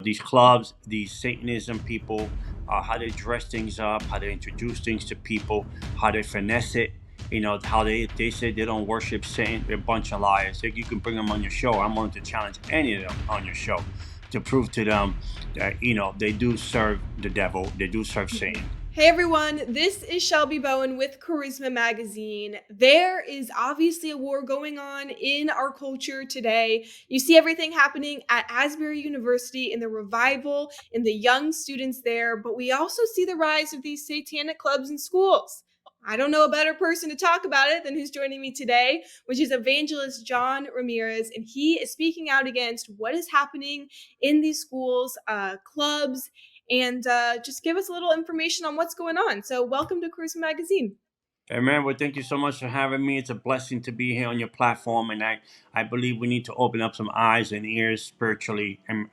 These clubs, these Satanism people, how they dress things up, how they introduce things to people, how they finesse it. How they say they don't worship Satan. They're a bunch of liars. You can bring them on your show. I'm willing to challenge any of them on your show to prove to them that they do serve the devil. They do serve Satan. Hey everyone, this is Shelby Bowen with Charisma Magazine. There is obviously a war going on in our culture today. You see everything happening at Asbury University in the revival, in the young students there, but we also see the rise of these satanic clubs in schools. I don't know a better person to talk about it than who's joining me today, which is Evangelist John Ramirez, and he is speaking out against what is happening in these schools, clubs, and just give us a little information on what's going on. So, welcome to Charisma Magazine. Hey man, well, thank you so much for having me. It's a blessing to be here on your platform, and I believe we need to open up some eyes and ears spiritually, and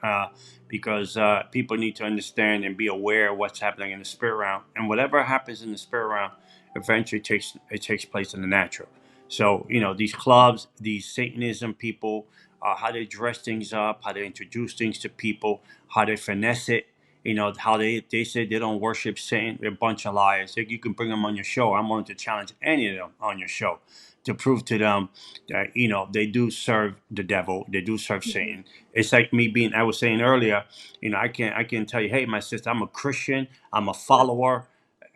because people need to understand and be aware of what's happening in the spirit realm, and whatever happens in the spirit realm, eventually takes place in the natural. So these clubs, these Satanism people, how they dress things up, how they introduce things to people, how they finesse it. How they say they don't worship Satan. They're a bunch of liars. You can bring them on your show. I'm willing to challenge any of them on your show to prove to them that they do serve the devil. They do serve Mhm. Satan. It's like me being. I was saying earlier. I can tell you, hey, my sister, I'm a Christian. I'm a follower,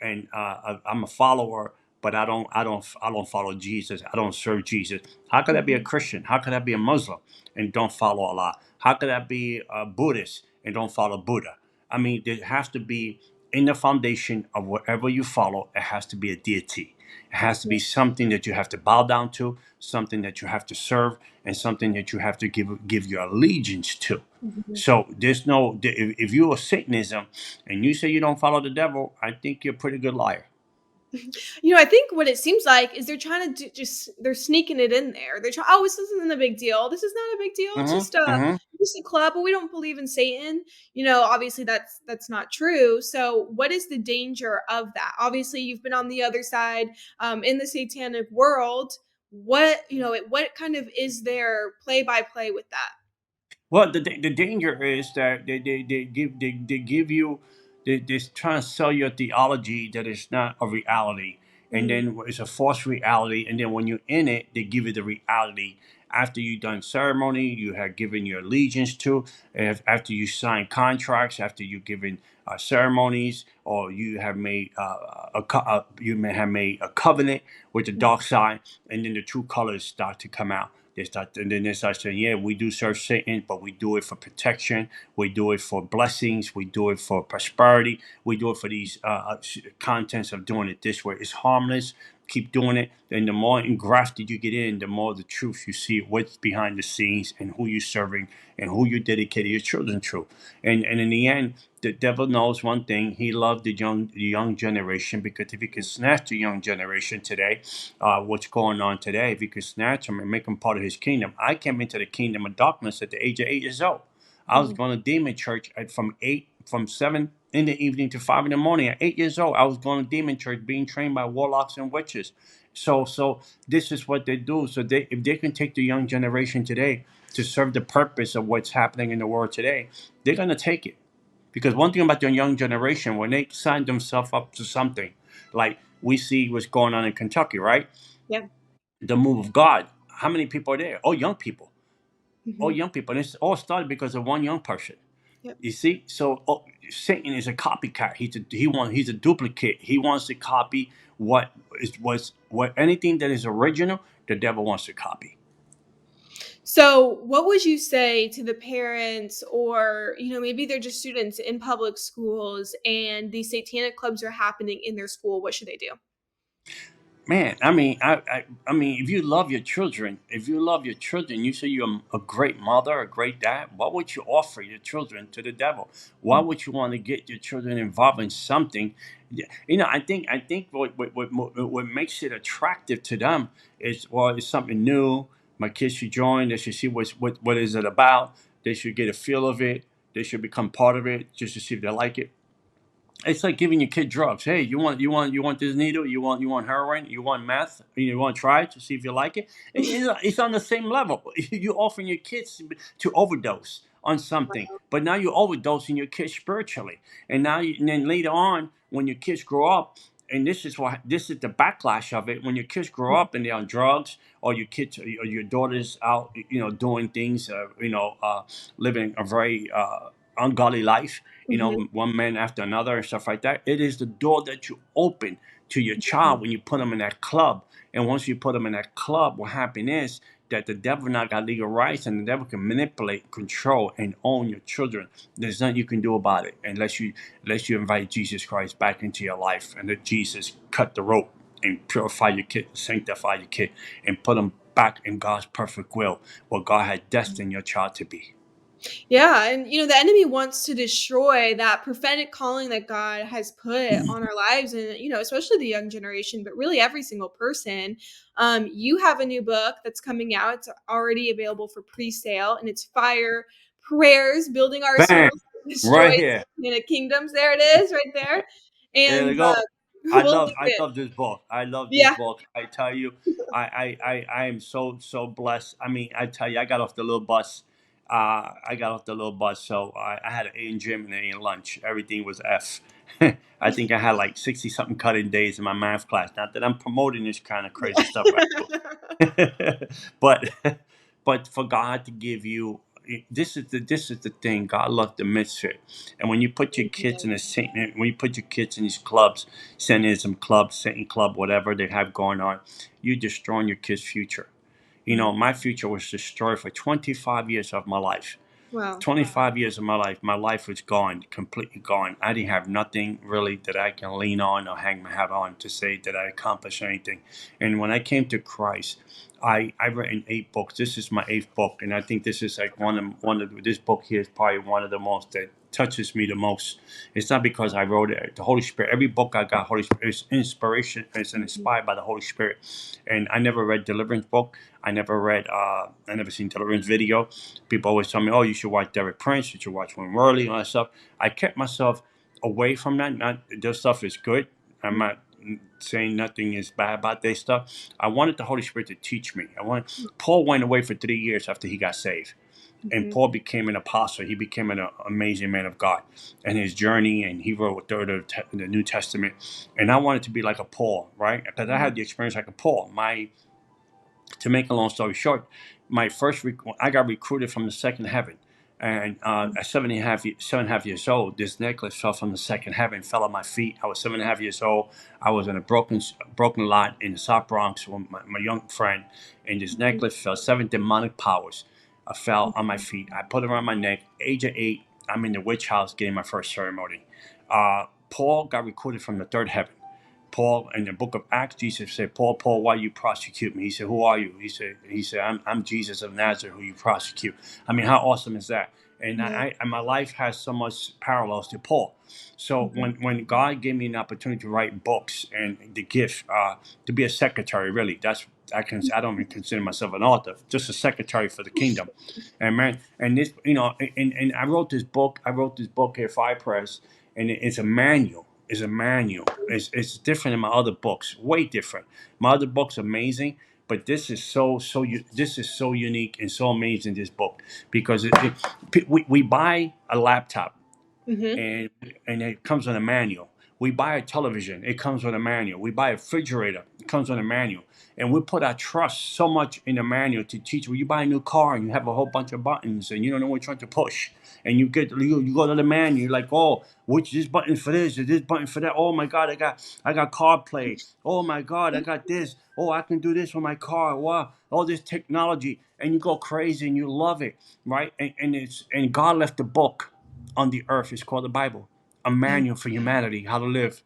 and I'm a follower. But I don't follow Jesus. I don't serve Jesus. How could I be a Mhm. Christian? How could I be a Muslim and don't follow Allah? How could I be a Buddhist and don't follow Buddha? I mean, there has to be in the foundation of whatever you follow, it has to be a deity. It has to Yeah. be something that you have to bow down to, something that you have to serve, and something that you have to give your allegiance to. Mhm. So there's no if you're a Satanism and you say you don't follow the devil, I think you're a pretty good liar. I think what it seems like is they're trying to they're sneaking it in there. They're trying. Oh, this isn't a big deal. This is not a big deal. It's Mm-hmm. Mm-hmm. just a club, but we don't believe in Satan. Obviously that's not true. So, what is the danger of that? Obviously, you've been on the other side, in the satanic world. What kind of is their play by play with that? Well, the danger is that they give you they're trying to sell you a theology that is not a reality, and Mm, then it's a false reality, and then when you're in it, they give you the reality after you've done ceremony, you have given your allegiance to, after you sign contracts, after you've given ceremonies, or you have made you may have made a covenant with the mm, dark side, and then the true colors start to come out. And then they start saying, yeah, we do serve Satan, but we do it for protection. We do it for blessings. We do it for prosperity. We do it for these contents of doing it this way. It's harmless. Keep doing it. And the more engrafted you get in, the more the truth you see what's behind the scenes and who you're serving and who you dedicated your children to. And in the end, the devil knows one thing. He loved the young generation, because if he could snatch the young generation today, what's going on today, if he could snatch them and make them part of his kingdom. I came into the kingdom of darkness at the age of 8 years old. I was mhm. going to demon church from 7 in the evening to 5 in the morning. At 8 years old, I was going to demon church, being trained by warlocks and witches. So this is what they do. So if they can take the young generation today to serve the purpose of what's happening in the world today, they're going to take it. Because one thing about the young generation, when they sign themselves up to something, like we see what's going on in Kentucky, right? Yeah. The move of God. How many people are there? All young people. All Mhm. young people. And it's all started because of one young person. Yep. You see, so Satan is a copycat. He's a duplicate. He wants to copy what anything that is original. The devil wants to copy. So, what would you say to the parents, or, maybe they're just students in public schools and these satanic clubs are happening in their school? What should they do? Man, I mean, if you love your children, you say you're a great mother, a great dad. Why would you offer your children to the devil? Why would you want to get your children involved in something? Yeah, I think what makes it attractive to them is, well, it's something new. My kids should join. They should see what is it about. They should get a feel of it. They should become part of it just to see if they like it. It's like giving your kid drugs. Hey, you want this needle? You want heroin? You want meth? You want to try it to see if you like it? It's on the same level. You're offering your kids to overdose on something. But now you're overdosing your kids spiritually. And then later on, when your kids grow up, and this is the backlash of it. When your kids grow up and they're on drugs, or your kids or your daughters out, doing things, living a very ungodly life, Mhm. one man after another and stuff like that. It is the door that you open to your child when you put them in that club. And once you put them in that club, what happens is that the devil now got legal rights, and the devil can manipulate, control, and own your children. There's nothing you can do about it unless you invite Jesus Christ back into your life, and let Jesus cut the rope and purify your kid, sanctify your kid, and put them back in God's perfect will, what God had destined your child to be. Yeah, and the enemy wants to destroy that prophetic calling that God has put on our lives, and especially the young generation, but really every single person. You have a new book that's coming out. It's already available for pre-sale, and it's Fire Prayers, Building Bam! Arsenals to Destroy Right here. Satanic Kingdoms. There it is, right there. There And we go. we'll link I it. love this book. I love this Yeah. book. I tell you, I am so blessed. I mean, I tell you, I got off the little bus. I got off the little bus, so I had an A in gym and an A in lunch. Everything was F. I think I had like 60 something cutting days in my math class. Not that I'm promoting this kind of crazy stuff, but but for God to give you, this is the thing. God loves the misfit. And when you put your kids in a Satan, when you put your kids in these clubs, Satanism club, Satan club, whatever they have going on, you destroying your kids' future. My future was destroyed for 25 years of my life. Wow. 25 years of my life was gone, completely gone. I didn't have nothing really that I can lean on or hang my hat on to say that I accomplished anything. And when I came to Christ, I've written 8 books. This is my 8th book, and I think this is like one of this book here is probably one of the most that touches me the most. It's not because I wrote it. The Holy Spirit. Every book I got, Holy Spirit is inspiration. It's inspired by the Holy Spirit. And I never read deliverance book. I never seen deliverance video. People always tell me, "Oh, you should watch Derek Prince. You should watch Win Worley, all that stuff." I kept myself away from that. Not their stuff is good. I'm not saying nothing is bad about their stuff. I wanted the Holy Spirit to teach me. Paul went away for 3 years after he got saved, and Mhm. Paul became an apostle. He became an amazing man of God, and his journey, and he wrote the New Testament. And I wanted to be like a Paul, right? Because I had the experience like a Paul. To make a long story short, I got recruited from the second heaven, and at 7.5 years old, this necklace fell from the second heaven, fell on my feet. I was 7.5 years old. I was in a broken lot in the South Bronx with my young friend, and this necklace fell. 7 demonic powers fell on my feet. I put it around my neck. Age of 8, I'm in the witch house getting my first ceremony. Paul got recruited from the third heaven. Paul, in the book of Acts, Jesus said, Paul, why you prosecute me? He said, who are you? He said, I'm Jesus of Nazareth, who you prosecute. I mean, how awesome is that? And Yeah. and my life has so much parallels to Paul. So when God gave me an opportunity to write books and the gift to be a secretary, really, I don't even consider myself an author, just a secretary for the kingdom. And man, and this, and I wrote this book. I wrote this book here, Fire Press, and it's a manual. It's a manual. It's different than my other books. Way different. My other books are amazing, but this is this is so unique and so amazing. This book because we buy a laptop Mhm. and it comes with a manual. We buy a television, it comes with a manual. We buy a refrigerator, it comes with a manual. And we put our trust so much in the manual to teach. When you buy a new car and you have a whole bunch of buttons and you don't know what you're trying to push, and you go to the manual, you're like, oh, which this button for this, or this button for that. Oh my God, I got CarPlay. Oh my God, I got this. Oh, I can do this with my car. Wow, all this technology, and you go crazy and you love it, right? And God left the book on the earth. It's called the Bible, a manual for humanity, how to live.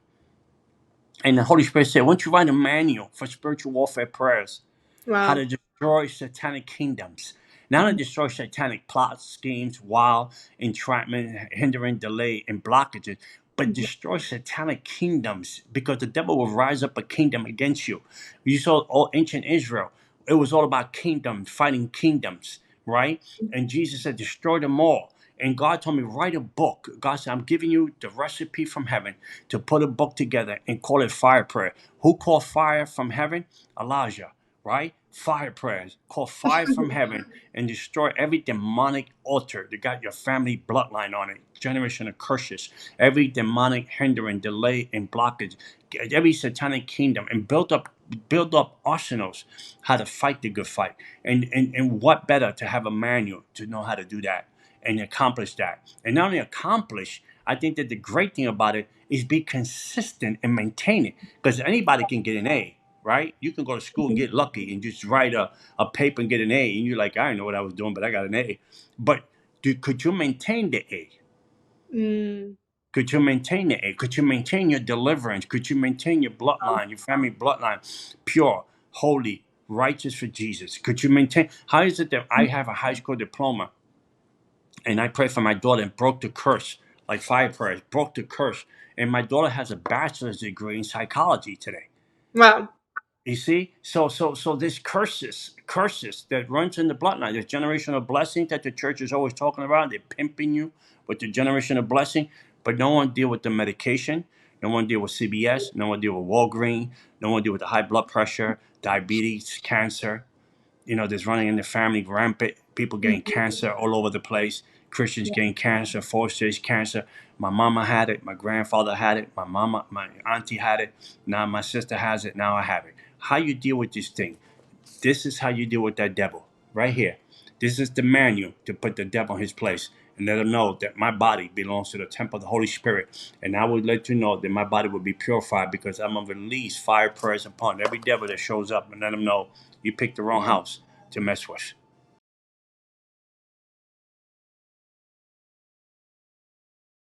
And the Holy Spirit said, once you write a manual for spiritual warfare prayers, how Wow. to destroy satanic kingdoms, not to destroy satanic plots, schemes, wild entrapment, hindering, delay, and blockages, but Mhm. destroy satanic kingdoms because the devil will rise up a kingdom against you. You saw all ancient Israel. It was all about kingdoms, fighting kingdoms, right? And Jesus said, destroy them all. And God told me, write a book. God said, I'm giving you the recipe from heaven to put a book together and call it fire prayer. Who called fire from heaven? Elijah, right? fire prayers. Call fire from heaven and destroy every demonic altar that got your family bloodline on it. Generation of curses, every demonic hindering, delay, and blockage, every satanic kingdom, and build up arsenals how to fight the good fight. And what better to have a manual to know how to do that and accomplish that. And not only accomplish, I think that the great thing about it is be consistent and maintain it. Because anybody can get an A, right? You can go to school and get lucky and just write a paper and get an A. And you're like, I didn't know what I was doing, but I got an A. But could you maintain the A? Mm. Could you maintain the A? Could you maintain your deliverance? Could you maintain your bloodline, your family bloodline, pure, holy, righteous for Jesus? Could you maintain? How is it that I have a high school diploma and I prayed for my daughter and broke the curse, like fire prayers, broke the curse. And my daughter has a bachelor's degree in psychology today. Wow. You see, so there's curses that runs in the bloodline. There's generational blessings that the church is always talking about. They're pimping you with the generational blessing, but no one deal with the medication. No one deal with CBS. No one deal with Walgreens. No one deal with the high blood pressure, diabetes, cancer. There's running in the family rampant. People getting cancer all over the place. Christians getting cancer, fourth stage cancer. My mama had it. My grandfather had it. My auntie had it. Now my sister has it. Now I have it. How you deal with this thing? This is how you deal with that devil right here. This is the manual to put the devil in his place and let him know that my body belongs to the temple of the Holy Spirit. And I will let you know that my body will be purified because I'm going to release fire prayers upon every devil that shows up and let them know you picked the wrong house to mess with.